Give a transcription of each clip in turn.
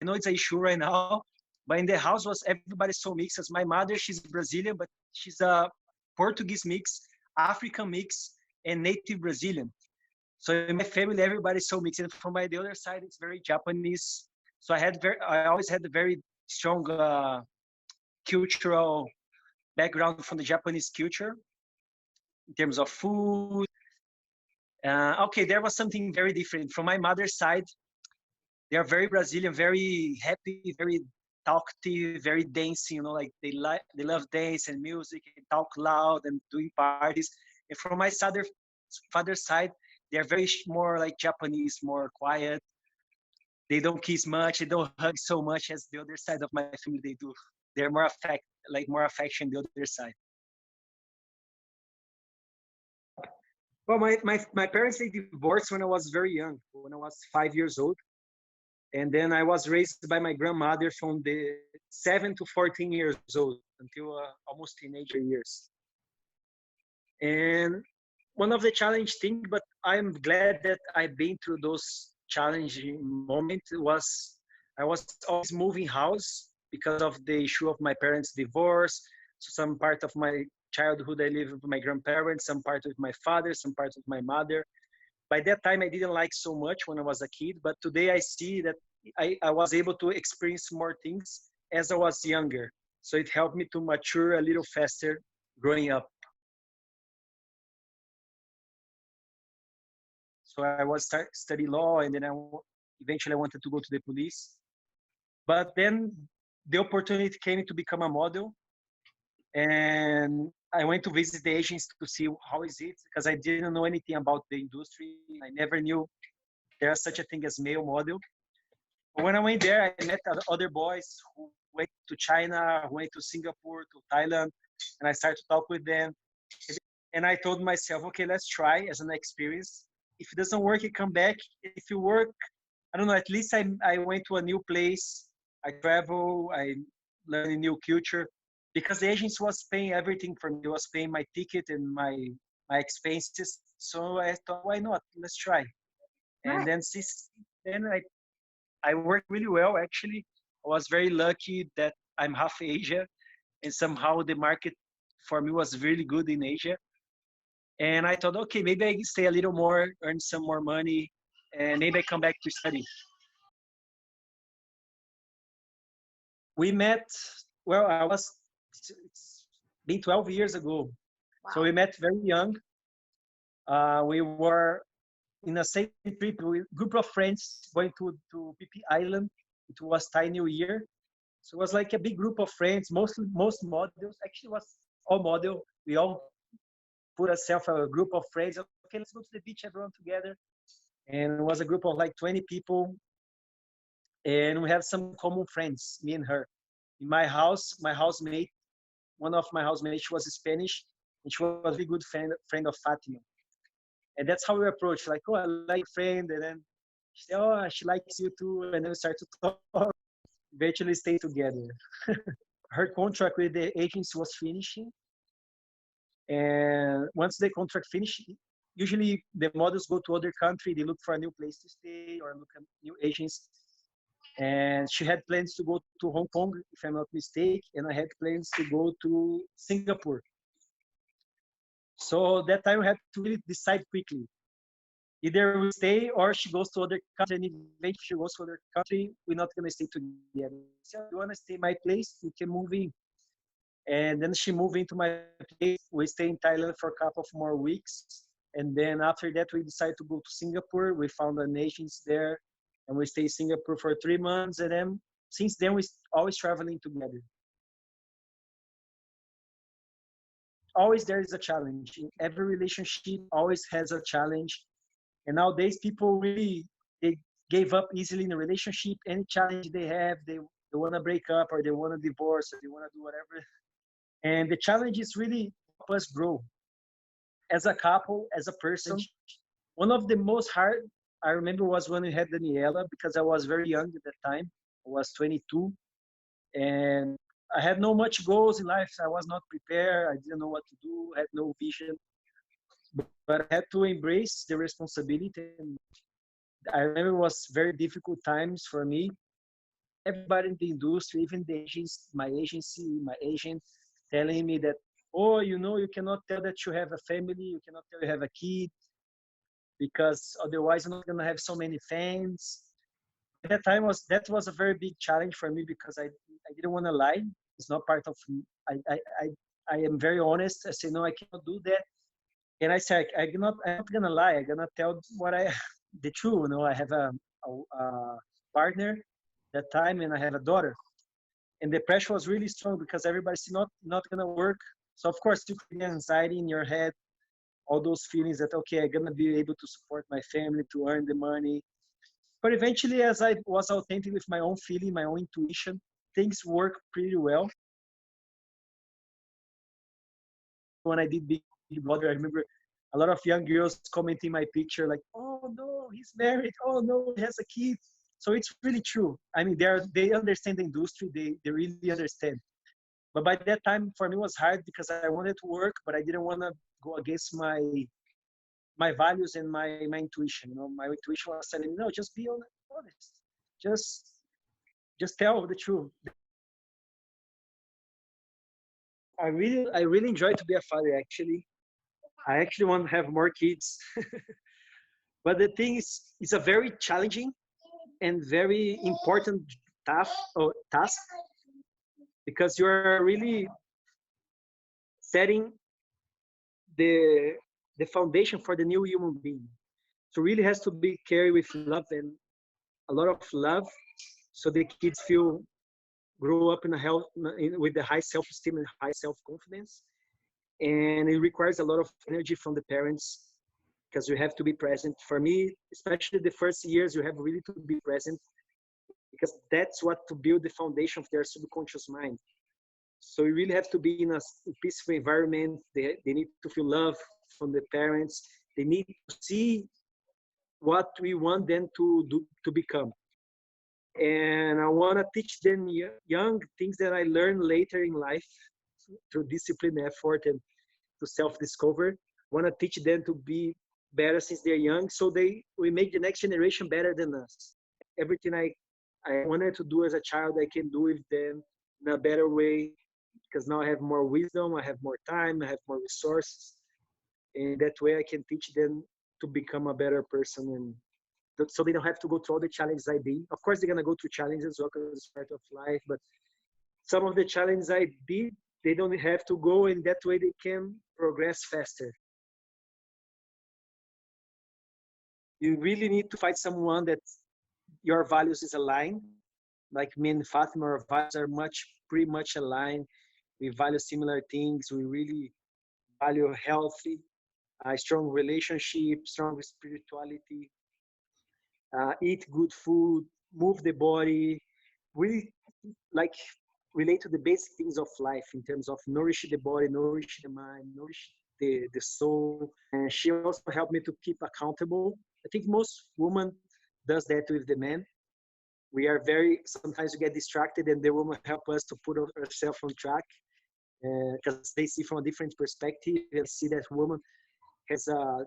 know it's an issue right now, but in the house was everybody's so mixed. As my mother, she's Brazilian, but she's a Portuguese mix, African mix, and native Brazilian. So in my family, everybody's so mixed. And from my the other side, it's very Japanese. So I always had a very strong cultural background from the Japanese culture in terms of food. Okay, there was something very different from my mother's side. They are very Brazilian, very happy, very talkative, very dancing. You know, like they love dance and music and talk loud and doing parties. And from my father's side, they are very more like Japanese, more quiet. They don't kiss much. They don't hug so much as the other side of my family they do. They're more affection the other side. Well, my parents, they divorced when I was very young, when I was 5 years old. And then I was raised by my grandmother from the 7 to 14 years old until almost teenager years. And one of the challenge things, but I'm glad that I've been through those challenging moments, was I was always moving house because of the issue of my parents' divorce. So some part of my childhood I lived with my grandparents, some part with my father, some part with my mother. By that time I didn't like so much when I was a kid, but today I see that I was able to experience more things as I was younger. So it helped me to mature a little faster growing up. So I was study law, and then eventually I wanted to go to the police. But then the opportunity came to become a model, and I went to visit the agents to see how is it, because I didn't know anything about the industry. I never knew there's such a thing as male model. But when I went there, I met other boys who went to China, who went to Singapore, to Thailand, and I started to talk with them. And I told myself, okay, let's try as an experience. If it doesn't work, you come back. If you work, I don't know, at least I went to a new place. I travel, I learn a new culture, because the agents was paying everything for me. They was paying my ticket and my expenses. So I thought, why not? Let's try. And then since then, I worked really well, actually. I was very lucky that I'm half Asia, and somehow the market for me was really good in Asia. And I thought, okay, maybe I can stay a little more, earn some more money, and maybe I come back to study. We met, well, it's been 12 years ago. Wow. So we met very young. We were in a same trip with a group of friends going to Phi Phi Island. It was Thai New Year. So it was like a big group of friends, most models. Actually, it was all model. We all put ourselves a group of friends. Okay, let's go to the beach, everyone together. And it was a group of like 20 people. And we have some common friends, me and her. In my house, my housemate, one of my housemates, she was Spanish, and she was a really good friend of Fatima. And that's how we approach. Like, oh, I like a friend, and then she said, oh, she likes you too, and then we start to talk. Eventually, stay together. Her contract with the agency was finishing, and once the contract finished, usually the models go to other country. They look for a new place to stay or look at new agents. And she had plans to go to Hong Kong, if I'm not mistaken, and I had plans to go to Singapore. So that time we had to really decide quickly. Either we stay or she goes to other country, and if she goes to other country, we're not going to stay together. So you want to stay in my place, we can move in. And then she moved into my place. We stay in Thailand for a couple of more weeks. And then after that, we decided to go to Singapore. We found an agent there, and we stayed in Singapore for 3 months. And then since then, we always traveling together. Always there is a challenge. In every relationship always has a challenge. And nowadays, people really, they gave up easily in a relationship. Any challenge they have, they want to break up, or they want to divorce, or they want to do whatever. And the challenge is really help us grow as a couple, as a person. One of the most hard, I remember, was when we had Daniela, because I was very young at that time. I was 22, and I had no much goals in life. I was not prepared. I didn't know what to do. I had no vision, but I had to embrace the responsibility. And I remember it was very difficult times for me. everybody in the industry, even the agents, my agent, telling me that, oh, you cannot tell that you have a family, you cannot tell you have a kid, because otherwise you're not gonna have so many fans. At that was a very big challenge for me because I didn't want to lie. It's not part of I am very honest. I say no, I cannot do that. And I said I'm not gonna lie. I'm gonna tell what I the truth. I have a partner that time, and I have a daughter. And the pressure was really strong because everybody's not gonna work. So of course you create anxiety in your head, all those feelings that okay, I'm gonna be able to support my family, to earn the money. But eventually, as I was authentic with my own feeling, my own intuition, things work pretty well. When I did Big Brother, I remember a lot of young girls commenting my picture like, "Oh no, he's married. Oh no, he has a kid." So it's really true. I mean, they understand the industry. They really understand. But by that time, for me, it was hard because I wanted to work, but I didn't want to go against my values and my intuition. My intuition was telling me, no, just be honest. Just just tell the truth. I really enjoy to be a father. Actually, I actually want to have more kids. But the thing is, it's a very challenging and very important task because you're really setting the the foundation for the new human being. So really has to be carried with love and a lot of love, so the kids feel grow up in a health with the high self-esteem and high self-confidence. And it requires a lot of energy from the parents because you have to be present. For me, especially the first years, you have really to be present because that's what to build the foundation of their subconscious mind. So you really have to be in a peaceful environment. They need to feel love from the parents. They need to see what we want them to do to become. And I want to teach them young things that I learned later in life through discipline, effort, and to self-discover. Want to teach them to be better since they're young, so we make the next generation better than us. Everything I wanted to do as a child, I can do with them in a better way because now I have more wisdom, I have more time, I have more resources, and that way I can teach them to become a better person and so they don't have to go through all the challenges I did. Of course, they're gonna go through challenges because it's part of life, but some of the challenges I did, they don't have to go, and that way they can progress faster. You really need to find someone that your values is aligned. Like me and Fatima, our values are pretty much aligned. We value similar things. We really value healthy, strong relationship, strong spirituality, eat good food, move the body, really like relate to the basic things of life in terms of nourish the body, nourish the mind, nourish the soul. And she also helped me to keep accountable. I think most women does that with the men. We are very sometimes we get distracted, and the woman help us to put ourselves on track because they see from a different perspective and see that woman has a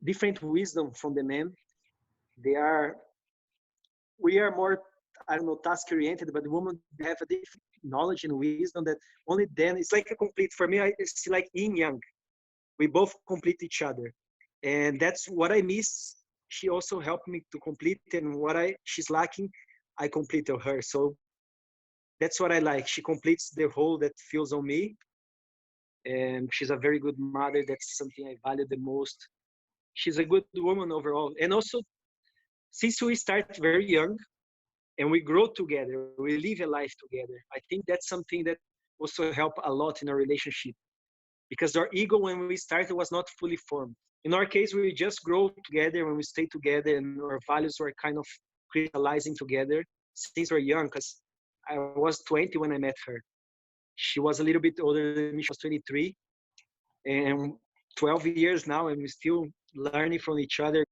different wisdom from the men. They are we are more, I don't know, task oriented, but the women have a different knowledge and wisdom that only then it's like a complete. For me, it's like yin yang. We both complete each other, and that's what I miss. She also helped me to complete, and what she's lacking, I complete her. So that's what I like. She completes the whole that feels on me, and she's a very good mother. That's something I value the most. She's a good woman overall, and also since we start very young and we grow together, we live a life together. I think that's something that also help a lot in our relationship because our ego when we started was not fully formed. In our case, we just grow together when we stay together and our values were kind of crystallizing together since we're young because I was 20 when I met her. She was a little bit older than me. She was 23 and 12 years now and we're still learning from each other.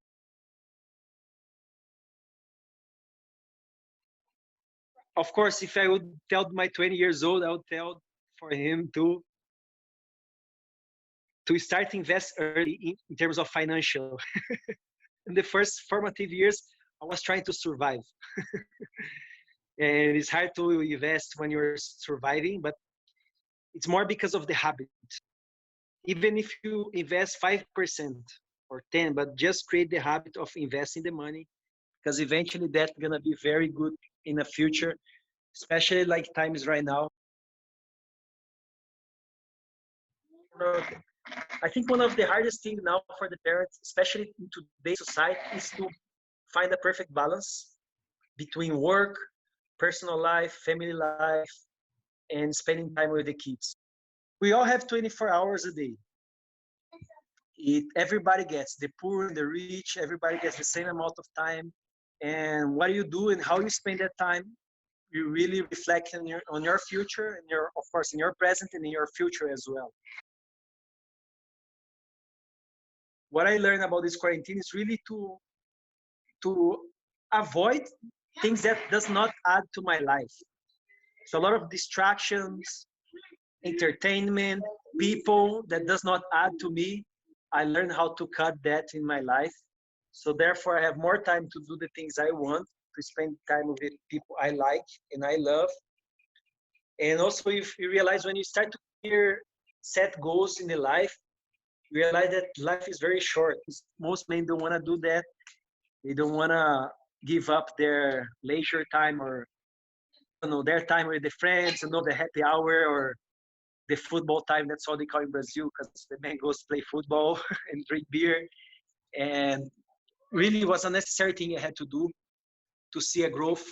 Of course, if I would tell my 20 years old, I would tell for him to start invest early in terms of financial. In the first formative years, I was trying to survive. And it's hard to invest when you're surviving, but it's more because of the habit. Even if you invest 5% or 10, but just create the habit of investing the money, because eventually that's gonna be very good in the future, especially like times right now. I think one of the hardest things now for the parents, especially in today's society, is to find a perfect balance between work, personal life, family life, and spending time with the kids. We all have 24 hours a day. Everybody gets, the poor and the rich, everybody gets the same amount of time. And what you do and how you spend that time, you really reflect on your future and of course, in your present and in your future as well. What I learned about this quarantine is really to avoid things that does not add to my life. So a lot of distractions, entertainment, people that does not add to me. I learned how to cut that in my life. So therefore I have more time to do the things I want, to spend time with people I like and I love. And also if you realize when you start to set goals in the life, you realize that life is very short. Most men don't want to do that. They don't want to give up their leisure time or their time with the friends, the happy hour or the football time. That's all they call in Brazil, because the man goes play football and drink beer. And really it was a necessary thing I had to do to see a growth.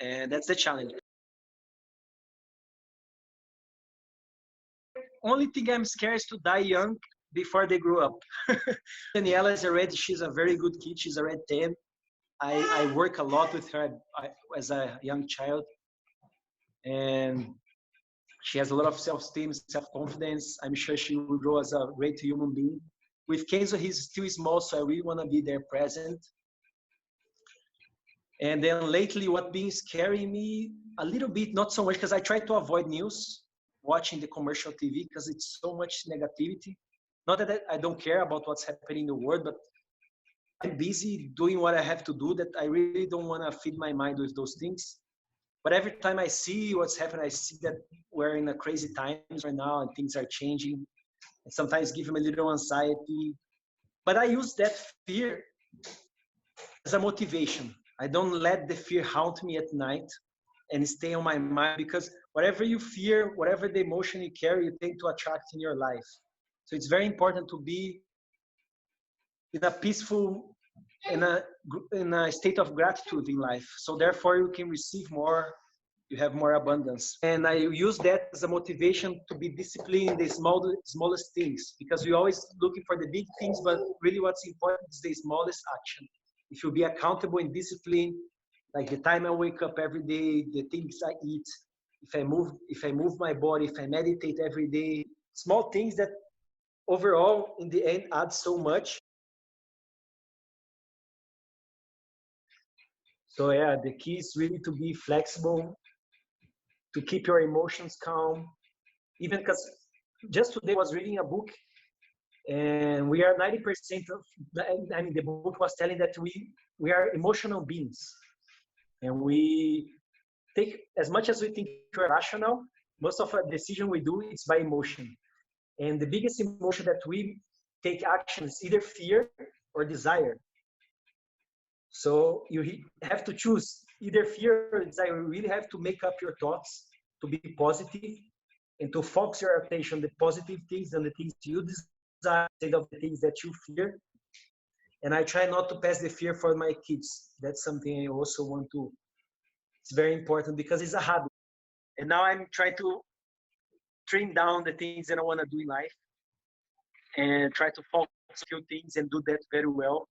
And that's the challenge. Only thing I'm scared is to die young before they grow up. Daniela is already, she's a very good kid. She's already 10. I work a lot with her as a young child. And she has a lot of self-esteem, self-confidence. I'm sure she will grow as a great human being. With Kenzo, he's still small, so I really want to be there present. And then lately, what been scaring me a little bit, not so much, because I try to avoid news, watching the commercial TV, because it's so much negativity. Not that I don't care about what's happening in the world, but I'm busy doing what I have to do that I really don't want to feed my mind with those things. But every time I see what's happening, I see that we're in a crazy times right now and things are changing. And sometimes give me a little anxiety. But I use that fear as a motivation. I don't let the fear haunt me at night and stay on my mind, because whatever you fear, whatever the emotion you carry, you tend to attract in your life. So it's very important to be in a peaceful, in a state of gratitude in life. So therefore you can receive more, you have more abundance. And I use that as a motivation to be disciplined in the smallest things, because we're always looking for the big things, but really what's important is the smallest action. If you be accountable and disciplined, like the time I wake up every day, the things I eat, if I move my body, if I meditate every day, small things that overall in the end add so much. So yeah, the key is really to be flexible, to keep your emotions calm. Even because just today I was reading a book, and we are 90% of, I mean, the book was telling that we are emotional beings. And we take, as much as we think we're rational, most of our decision we do is by emotion. And the biggest emotion that we take action is either fear or desire. So you have to choose either fear or desire. You really have to make up your thoughts to be positive and to focus your attention on the positive things and the things you desire instead of the things that you fear. And I try not to pass the fear for my kids. That's something I also want to, it's very important because it's a habit. And now I'm trying to trim down the things that I want to do in life and try to focus on a few things and do that very well.